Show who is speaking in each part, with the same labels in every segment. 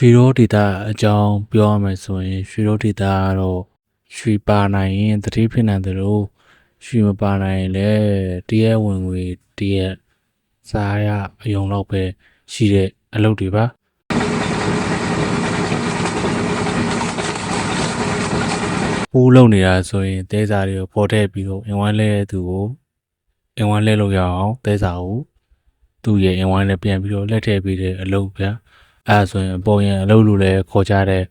Speaker 1: ရွှေရိုးဒေတာအကြောင်းပြောရမယ်ဆိုရင်ရွှေရိုးဒေတာကတော့ရွှေပါနိုင်ရင်တတိဖြစ်နိုင်တယ်လို့ရွှေမပါနိုင်ရင်လည်းတရက်ဝင်ငွေတရက်စားရအယုံတော့ပဲရှိတဲ့အလုပ်တွေပါဘူးလုံနေတာဆိုရင်တဲစာတွေကိုပေါ်ထည့်ပြီးတော့အင်ဝိုင်းလဲသူကိုအင်ဝိုင်းလဲလို့ရအောင်တဲစာကိုသူ့ရဲ့အင်ဝိုင်းနဲ့ပြန်ပြီးတော့လက်ထည့်ပြီးတဲ့အလုပ်ဗျာအဲဆိုရင်အပေါ်ရင်အလုပ်လို့လည်းခေါ်ကြတဲ့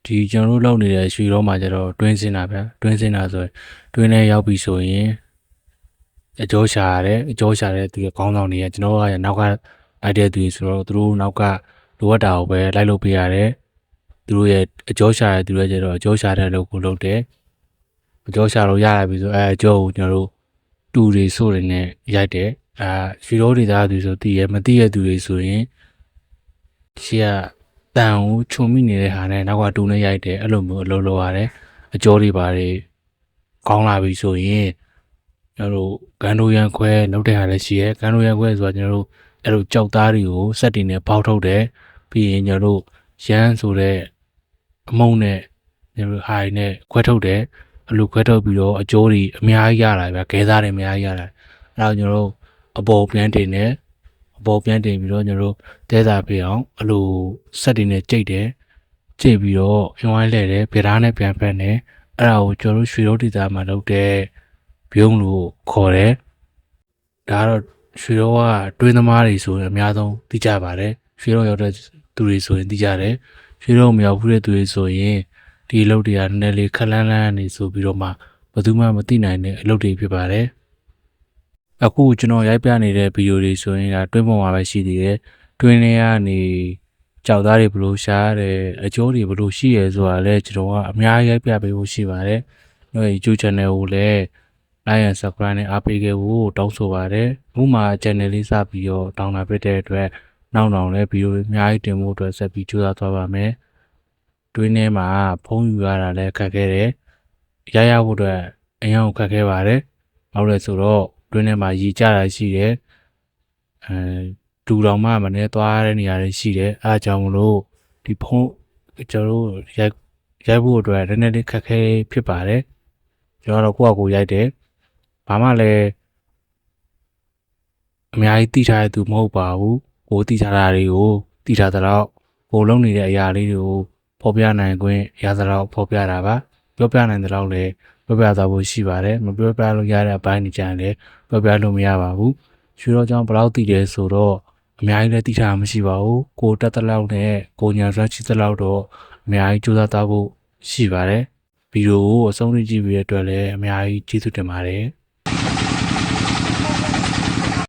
Speaker 1: ဒီကျွန်တော်တို့လုပ်နေတဲ့ရွှေရောမှာကျတော့တွင်းစင်းတာဗျာတွင်းစင်းတာဆိုရင်တွင်းထဲရောက်ပြီဆိုရင်အကျော်ရှာတဲ့သူရဲ့ခေါင်းဆောင်တွေကကျွန်တော်တို့ကနောက်ကလိုက်တဲ့သူဆိုတော့သူတို့နောက်ကလိုအပ်တာကိုပဲလိုက်လုပ်ပေးရတယ်သူတို့ရဲ့အကျော်ရှာတဲ့သူတွေကျတော့အကျော်ရှာတဲ့အလုပ်ကိုလုပ်တယ်အကျော်ရှာလို့ရလာပြီဆိုအဲအကျော်ကိုကျွန်တော်တို့တူတွေဆိုတွေနဲ့ရိုက်တယ်ရွှေရောဒေတာသူဆိုတည်ရမတည်ရသူတွေဆိုရင်ရှေ့ကတန်ကိုခြုံမိနေတဲ့ဟာနဲ့နောက်ကတူနဲ့ရိုက်တယ်အဲ့လိုမျိုးအလုပ်လုပ်ရတယ်အကျော်တွေပါတယ်ကောင်းလာပြီဆိုရင်ကျွန်တော်တို့ဂန်ဒိုရန်ခွဲလုပ်တဲ့ဟာလည်းရှိရဲဂန်ဒိုရန်ခွဲဆိုတာကျွန်တော်တို့အဲ့လိုကြောက်သားတွေကိုစက်တွေနဲ့ပေါက်ထုတ်တယ်ပြီးရင်ကျွန်တော်တို့ရန်ဆိုတဲ့အမုံနဲ့ကျွန်တော်တို့ဟာနဲ့ခွဲထုတ်တယ်အဲ့လိုခွဲထုတ်ပြီးတော့အကျိုးတွေအများကြီးရလာဗျခဲသားတွေအများကြီးရလာအဲ့တော့ကျွန်တော်တို့အပေါ်ပြန်တင်တယ်အပေါ်ပြန်တင်ပြီးတော့ကျွန်တော်တို့တဲစာပြအောင်အဲ့လိုစက်တွေနဲ့ကြိတ်တယ်ကြိတ်ပြီးတော့အင်းဝိုင်းလဲတယ်ဗေဒါနဲ့ပြန်ဖက်တယ်အဲ့ဒါကိုကျွန်တော်တို့ရွှေရိုးဒေတာမှာလုပ်တဲ့ဘုံလို့ခေါ်တယ်ဒါကတော့ရွှေရောကတွင်းသမားတွေဆိုရင်အများဆုံးသိကြပါတယ်ရွှေရောရောက်တဲ့သူတွေဆိုရင်သိကြတယ်ရွှေရောမရောက်ဘူးတဲ့သူတွေဆိုရင်ဒီအလုပ်တွေကနည်းနည်းလေးခက်လန်းလန်းနေဆိုပြီးတော့မှဘယ်သူမှမသိနိုင်တဲ့အလုပ်တွေဖြစ်ပါတယ်အခုကျွန်တော်ရိုက်ပြနေတဲ့ဗီဒီယိုတွေဆိုရင်ဒါတွင်းပေါ်မှာပဲရှိသေးတယ်တွင်းထဲကနေကြောက်သားတွေဘလို့ရှားရတယ်အကျိုးတွေဘလို့ရှိရဲဆိုတာလည်းကျွန်တော်ကအများကြီးရိုက်ပြပေးဖို့ရှိပါတယ်ကျွန်တော် YouTube channel ကိုလည်း like and subscribe နဲ့အားပေးခဲ့ဖို့တောင်းဆိုပါတယ်အခုမှ channel လေးစပြီးတော့တောင်းတာဖြစ်တဲ့အတွက်နောက်လည်းဗီဒီယိုတွေအများကြီးတင်ဖို့အတွက်ဆက်ပြီးကြိုးစားသွားပါမယ်တွင်းထဲမှာဖုံးယူရတာလည်းခက်ခဲတယ်ရဖို့အတွက်အရင်ကခက်ခဲပါတယ်နောက်လည်းဆိုတော့တွင်းထဲမှာရေကျတာရှိတယ်ဒူတော်မှမနေသွားတဲ့နေရာတွေရှိတယ်အားကြောင့်မလို့ဒီဖုံးကျွန်တော်တို့ရိုက်ဖို့အတွက်နည်းနည်းလေးခက်ခဲဖြစ်ပါတယ်ကျွန်တော်တို့ကိုယ့်အကိုရိုက်တယ်ဘာမှလည်းအများကြီးသိထားတဲ့သူမဟုတ်ပါဘူးကိုသိထားတာတွေကိုသိထားသလောက်ကိုလုံးနေတဲ့အရာလေးတွေကိုဖော်ပြနိုင်ခွင့်ရသလောက်ဖော်ပြတာပါပြောပြနိုင်သလောက်လည်းပြောပြသွားဖို့ရှိပါတယ်မပြောပြလို့ရတဲ့အပိုင်းတွေကြရင်လည်းပြောပြလို့မရပါဘူးရွှေတော်ကြောင့်ဘယ်လောက်သိတယ်ဆိုတော့အများကြီးလည်းသိထားမှမရှိပါဘူးကိုတက်တဲ့လောက်နဲ့ကိုညာဆွမ်းရှိတဲ့လောက်တော့အများကြီးကြိုးစားသွားဖို့ရှိပါတယ်ဗီဒီယိုကိုအဆုံးထိကြည့်ပြီးတဲ့အတွက်လည်းအများကြီးကျေးဇူးတင်ပါတယ်